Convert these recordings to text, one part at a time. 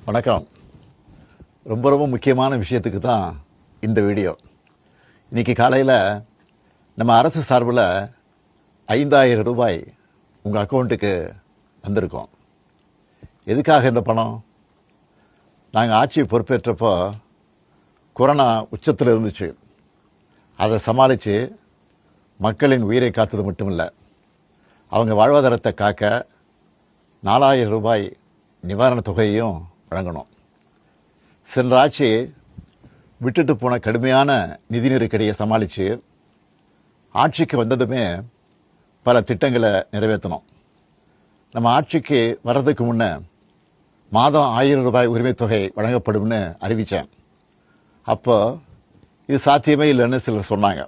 வணக்கம். ரொம்ப முக்கியமான விஷயத்துக்கு தான் இந்த வீடியோ. இன்றைக்கி காலையில் நம்ம அரசு சார்பில் 5000 ரூபாய் உங்கள் அக்கௌண்ட்டுக்கு வந்திருக்கோம். எதுக்காக இந்த பணம்? நாங்கள் ஆட்சி பொறுப்பேற்றப்போ கொரோனா உச்சத்தில் இருந்துச்சு. அதை சமாளித்து மக்களின் உயிரை காத்தது மட்டும் இல்லை, அவங்க வாழ்வாதாரத்தை காக்க 4000 ரூபாய் நிவாரணத் தொகையையும் வழங்கணும். சென்ற ஆட்சி விட்டுட்டு போன கடுமையான நிதி நெருக்கடியை சமாளித்து ஆட்சிக்கு வந்ததுமே பல திட்டங்களை நிறைவேற்றணும். நம்ம ஆட்சிக்கு வர்றதுக்கு முன்னே மாதம் 1000 ரூபாய் உரிமைத் தொகை வழங்கப்படும்னு அறிவித்தேன். அப்போ இது சாத்தியமே இல்லைன்னு சிலர் சொன்னாங்க.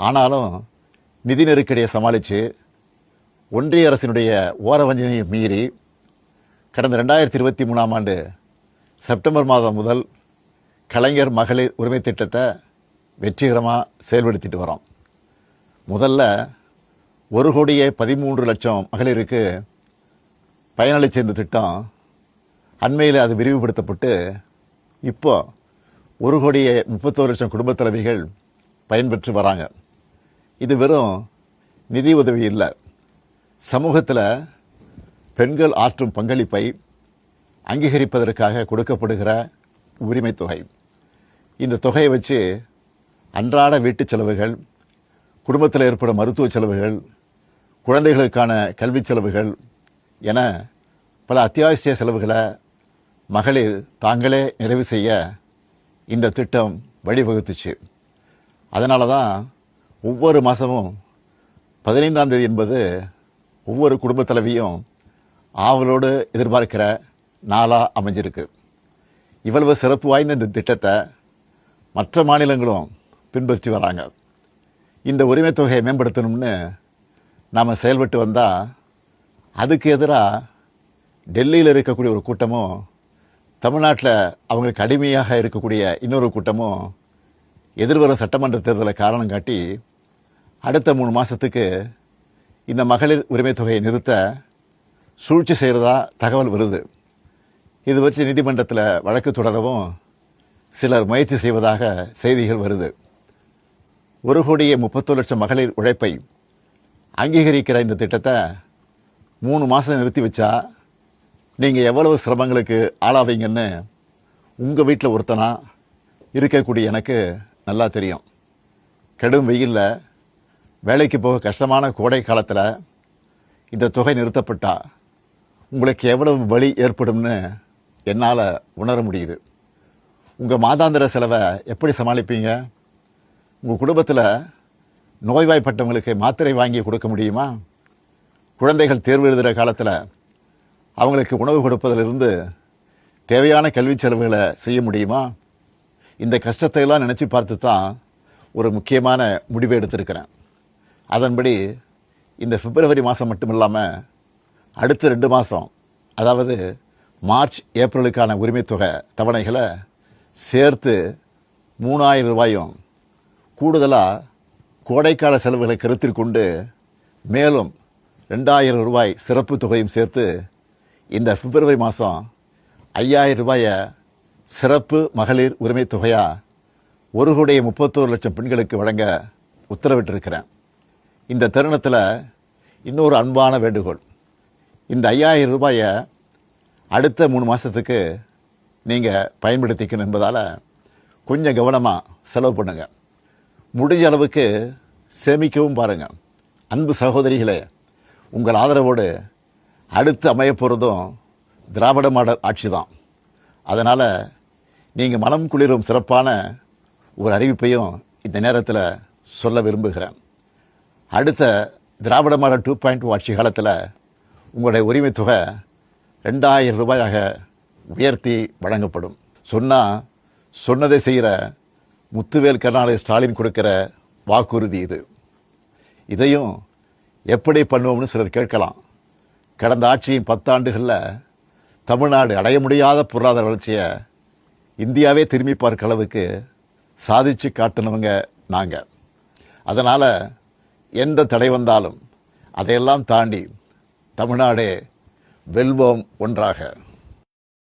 ஆனாலும் நிதி நெருக்கடியை சமாளித்து ஒன்றிய அரசினுடைய ஓரவஞ்சனையை மீறி கடந்த 2023ஆம் ஆண்டு செப்டம்பர் மாதம் முதல் கலைஞர் மகளிர் உரிமை திட்டத்தை வெற்றிகரமாக செயல்படுத்திட்டு வரோம். முதல்ல 1,13,00,000 மகளிருக்கு பயனளித்த இந்த திட்டம் அண்மையில் அது விரிவுபடுத்தப்பட்டு இப்போ 1,31,00,000 குடும்பத் தலைவிகள் பயன்பெற்று வராங்க. இது வெறும் நிதி உதவி இல்லை, சமூகத்தில் பெண்கள் ஆற்றும் பங்களிப்பை அங்கீகரிப்பதற்காக கொடுக்கப்படுகிற உரிமை தொகை. இந்த தொகையை வச்சு அன்றாட வீட்டு செலவுகள், குடும்பத்தில் ஏற்படும் மருத்துவ செலவுகள், குழந்தைகளுக்கான கல்வி செலவுகள் என பல அத்தியாவசிய செலவுகளை மகளிர் தாங்களே நிறைவு செய்ய இந்த திட்டம் வழிவகுத்துச்சு. அதனால தான் ஒவ்வொரு மாதமும் 15ஆம் தேதி என்பது ஒவ்வொரு குடும்பத் தலைவியும் ஆவலோடு எதிர்பார்க்கிற நாளாக அமைஞ்சிருக்கு. இவ்வளவு சிறப்பு வாய்ந்த இந்த திட்டத்தை மற்ற மாநிலங்களும் பின்பற்றி வராங்க. இந்த உரிமை தொகையை மேம்படுத்தணும்னு நாம் செயல்பட்டு வந்தால் அதுக்கு எதிராக டெல்லியில் இருக்கக்கூடிய ஒரு கூட்டமும், தமிழ்நாட்டில் அவங்களுக்கு அடிமையாக இருக்கக்கூடிய இன்னொரு கூட்டமும் எதிர்வரும் சட்டமன்ற தேர்தலை காரணம் காட்டி அடுத்த 3 மாதத்துக்கு இந்த மகளிர் உரிமை தொகையை நிறுத்த சூழ்ச்சி செய்கிறதா தகவல் வருது. இது வச்சு நீதிமன்றத்தில் வழக்கு தொடரவும் சிலர் முயற்சி செய்வதாக செய்திகள் வருது. 1,31,00,000 மகளிர் உழைப்பை அங்கீகரிக்கிற இந்த திட்டத்தை 3 மாதம் நிறுத்தி வச்சா நீங்கள் எவ்வளவு சிரமங்களுக்கு ஆளாவீங்கன்னு உங்கள் வீட்டில் ஒருத்தனா இருக்கக்கூடிய எனக்கு நல்லா தெரியும். கடும் வெயிலில் வேலைக்கு போக கஷ்டமான கோடை காலத்தில் இந்த தொகை நிறுத்தப்பட்டால் உங்களுக்கு எவ்வளவு வலி ஏற்படும்னு என்னால் உணர முடியுது. உங்கள் மாதாந்திர செலவை எப்படி சமாளிப்பீங்க? உங்கள் குடும்பத்தில் நோய்வாய்ப்பட்டவங்களுக்கு மாத்திரை வாங்கி கொடுக்க முடியுமா? குழந்தைகள் தேர்வு எழுதுகிற காலத்தில் அவங்களுக்கு உணவு கொடுப்பதிலிருந்து தேவையான கல்வி செலவுகளை செய்ய முடியுமா? இந்த கஷ்டத்தையெல்லாம் நினச்சி பார்த்து தான் ஒரு முக்கியமான முடிவை எடுத்திருக்கிறேன். அதன்படி இந்த பிப்ரவரி மாதம் மட்டும் இல்லாமல் அடுத்த 2 மாதம், அதாவது மார்ச் ஏப்ரலுக்கான உரிமை தொகை தவணைகளை சேர்த்து 3000 ரூபாயும், கூடுதலாக கோடைக்கால செலவுகளை கருத்தில் கொண்டு மேலும் 2000 ரூபாய் சிறப்பு தொகையும் சேர்த்து இந்த பிப்ரவரி மாதம் 5000 ரூபாயை சிறப்பு மகளிர் உரிமை தொகையாக 1,31,00,000 பெண்களுக்கு வழங்க உத்தரவிட்டிருக்கிறேன். இந்த தருணத்தில் இன்னொரு அன்பான வேண்டுகோள். இந்த 5000 ரூபாயை அடுத்த 3 மாதத்துக்கு நீங்கள் பயன்படுத்திக்கணும் என்பதால் கொஞ்சம் கவனமாக செலவு பண்ணுங்கள். முடிஞ்ச அளவுக்கு சேமிக்கவும் பாருங்கள். அன்பு சகோதரிகளே, உங்கள் ஆதரவோடு அடுத்து அமையப்போகிறதும் திராவிட மாடல் ஆட்சி தான். அதனால் நீங்கள் மனம் குளிரும் சிறப்பான ஒரு அறிவிப்பையும் இந்த நேரத்தில் சொல்ல விரும்புகிறேன். அடுத்த திராவிட மாடல் 2.0 ஆட்சி காலத்தில் உங்களுடைய உரிமை தொகை 2000 ரூபாயாக உயர்த்தி வழங்கப்படும். சொன்னதை செய்கிற முத்துவேல் கருணாநிதி ஸ்டாலின் கொடுக்கிற வாக்குறுதி இது. இதையும் எப்படி பண்ணுவோம்னு சிலர் கேட்கலாம். கடந்த ஆட்சியின் 10 ஆண்டுகளில் தமிழ்நாடு அடைய முடியாத பொருளாதார வளர்ச்சியை இந்தியாவே திரும்பி பார்க்க அளவுக்கு சாதித்து காட்டினவங்க நாங்கள். அதனால் எந்த தடை வந்தாலும் அதையெல்லாம் தாண்டி தமிழ்நாடே வெல்வோம் ஒன்றாக.